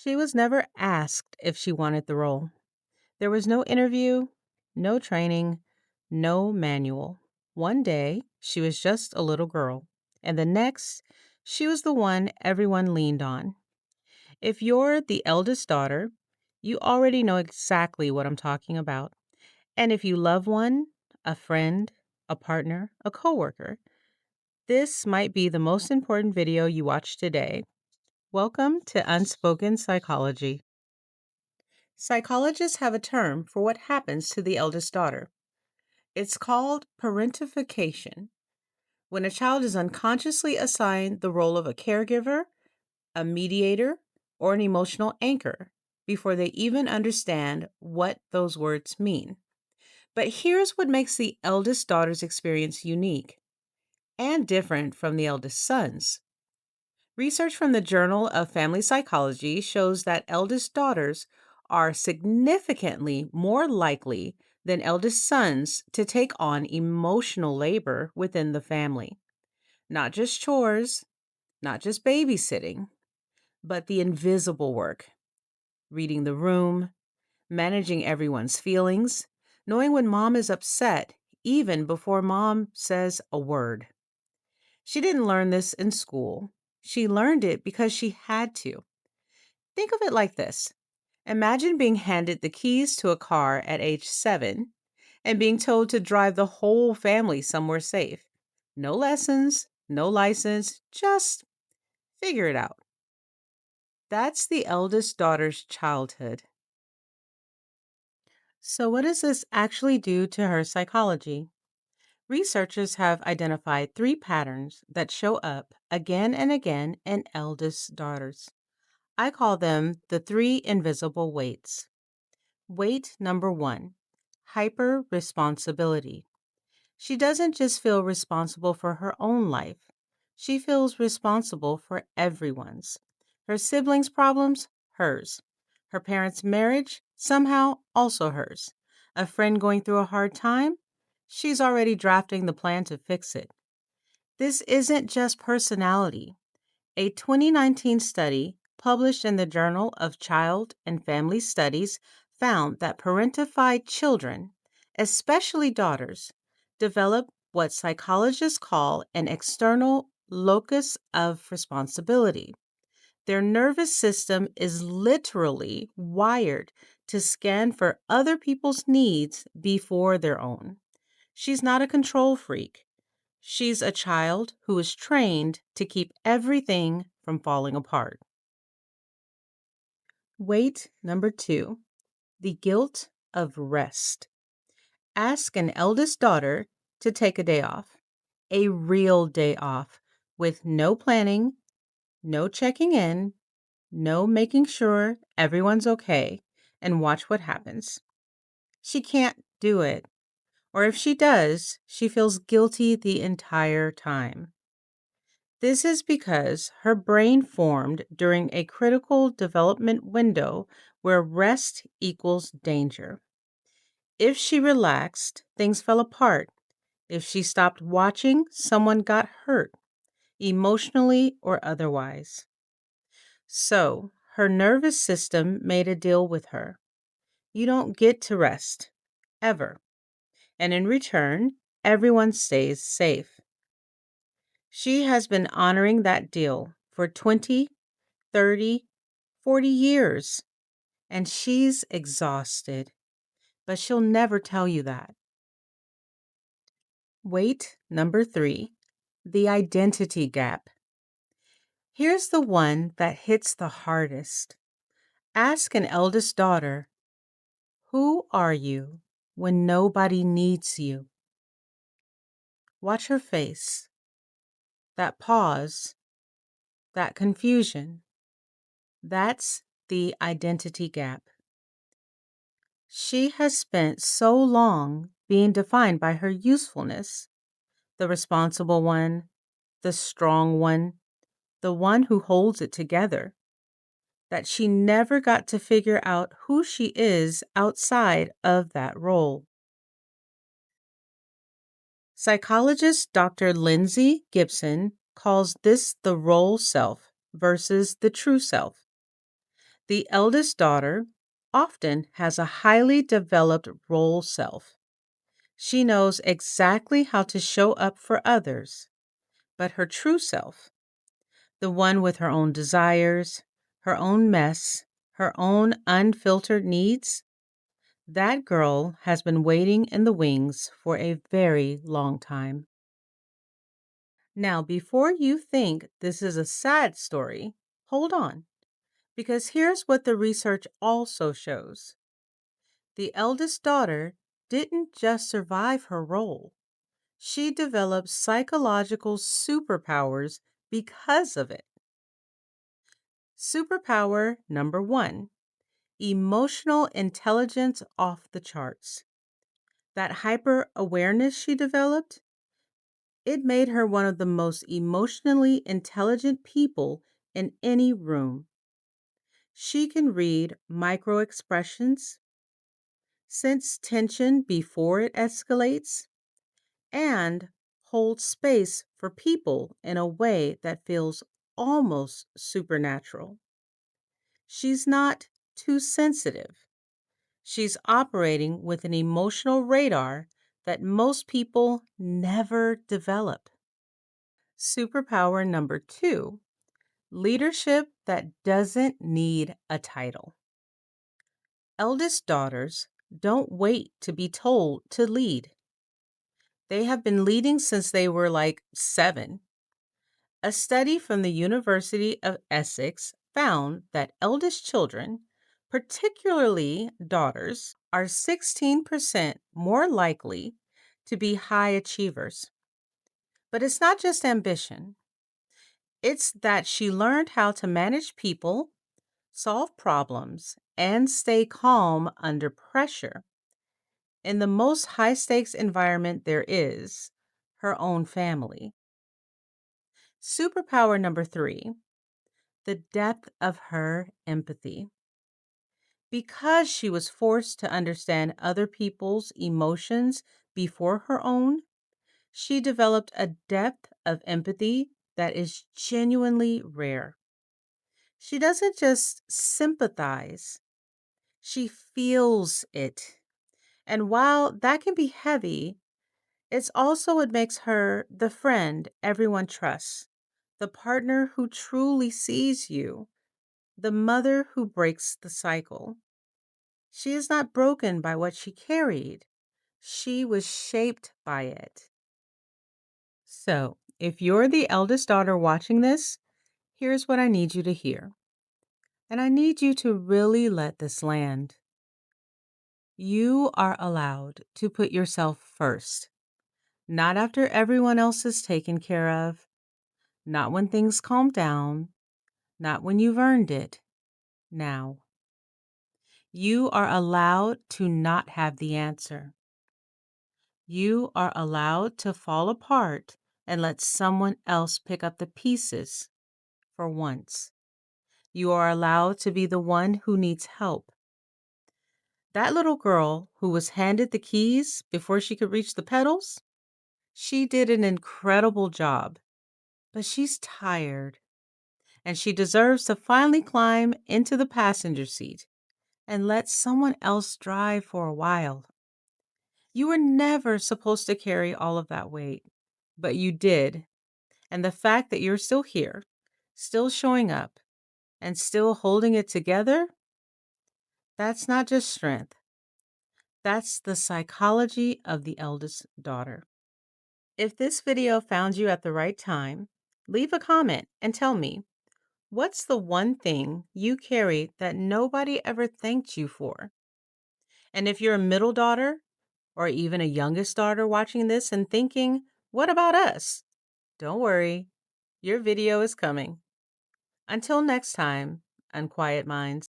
She was never asked if she wanted the role. There was no interview, no training, no manual. One day, she was just a little girl, and the next, she was the one everyone leaned on. If you're the eldest daughter, you already know exactly what I'm talking about. And if you love one, a friend, a partner, a coworker, this might be the most important video you watch today. Welcome to Unspoken Psychology. Psychologists have a term for what happens to the eldest daughter. It's called parentification, when a child is unconsciously assigned the role of a caregiver, a mediator, or an emotional anchor before they even understand what those words mean. But here's what makes the eldest daughter's experience unique and different from the eldest son's. Research from the Journal of Family Psychology shows that eldest daughters are significantly more likely than eldest sons to take on emotional labor within the family. Not just chores, not just babysitting, but the invisible work: reading the room, managing everyone's feelings, knowing when mom is upset, even before mom says a word. She didn't learn this in school. She learned it because she had to. Think of it like this: imagine being handed the keys to a car at age 7 and being told to drive the whole family somewhere safe. No lessons, no license, just figure it out. That's the eldest daughter's childhood. So, what does this actually do to her psychology? Researchers have identified three patterns that show up again and again in eldest daughters. I call them the three invisible weights. Weight number one: hyper responsibility. She doesn't just feel responsible for her own life, she feels responsible for everyone's. Her siblings' problems, hers. Her parents' marriage, somehow also hers. A friend going through a hard time, she's already drafting the plan to fix it. This isn't just personality. A 2019 study published in the Journal of Child and Family Studies found that parentified children, especially daughters, develop what psychologists call an external locus of responsibility. Their nervous system is literally wired to scan for other people's needs before their own. She's not a control freak. She's a child who is trained to keep everything from falling apart. Weight number two: the guilt of rest. Ask an eldest daughter to take a day off, a real day off, with no planning, no checking in, no making sure everyone's okay, and watch what happens. She can't do it. Or if she does, she feels guilty the entire time. This is because her brain formed during a critical development window where rest equals danger. If she relaxed, things fell apart. If she stopped watching, someone got hurt, emotionally or otherwise. So, her nervous system made a deal with her. You don't get to rest, ever. And in return, everyone stays safe. She has been honoring that deal for 20, 30, 40 years, and she's exhausted, but she'll never tell you that. Weight number three: the identity gap. Here's the one that hits the hardest. Ask an eldest daughter, who are you when nobody needs you? Watch her face, that pause, that confusion. That's the identity gap. She has spent so long being defined by her usefulness: the responsible one, the strong one, the one who holds it together, that she never got to figure out who she is outside of that role. Psychologist Dr. Lindsay Gibson calls this the role self versus the true self. The eldest daughter often has a highly developed role self. She knows exactly how to show up for others, but her true self, the one with her own desires, her own mess, her own unfiltered needs, that girl has been waiting in the wings for a very long time. Now, before you think this is a sad story, hold on, because here's what the research also shows. The eldest daughter didn't just survive her role, she developed psychological superpowers because of it. Superpower number one, emotional intelligence off the charts. That hyper awareness she developed, it made her one of the most emotionally intelligent people in any room. She can read micro expressions, sense tension before it escalates, and hold space for people in a way that feels almost supernatural. She's not too sensitive. She's operating with an emotional radar that most people never develop. Superpower number two, leadership that doesn't need a title. Eldest daughters don't wait to be told to lead. They have been leading since they were like 7. A study from the University of Essex found that eldest children, particularly daughters, are 16% more likely to be high achievers. But it's not just ambition, it's that she learned how to manage people, solve problems, and stay calm under pressure in the most high stakes environment there is, her own family. Superpower number three, the depth of her empathy. Because she was forced to understand other people's emotions before her own, she developed a depth of empathy that is genuinely rare. She doesn't just sympathize, she feels it. And while that can be heavy, it's also what makes her the friend everyone trusts, the partner who truly sees you, the mother who breaks the cycle. She is not broken by what she carried, she was shaped by it. So, if you're the eldest daughter watching this, here's what I need you to hear. And I need you to really let this land. You are allowed to put yourself first, not after everyone else is taken care of, not when things calm down, not when you've earned it. Now, you are allowed to not have the answer. You are allowed to fall apart and let someone else pick up the pieces for once. You are allowed to be the one who needs help. That little girl who was handed the keys before she could reach the pedals, she did an incredible job, but she's tired and she deserves to finally climb into the passenger seat and let someone else drive for a while. You were never supposed to carry all of that weight, but you did. And the fact that you're still here, still showing up, and still holding it together, that's not just strength. That's the psychology of the eldest daughter. If this video found you at the right time, leave a comment and tell me, what's the one thing you carry that nobody ever thanked you for? And if you're a middle daughter or even a youngest daughter watching this and thinking, what about us? Don't worry, your video is coming. Until next time, Unquiet Minds.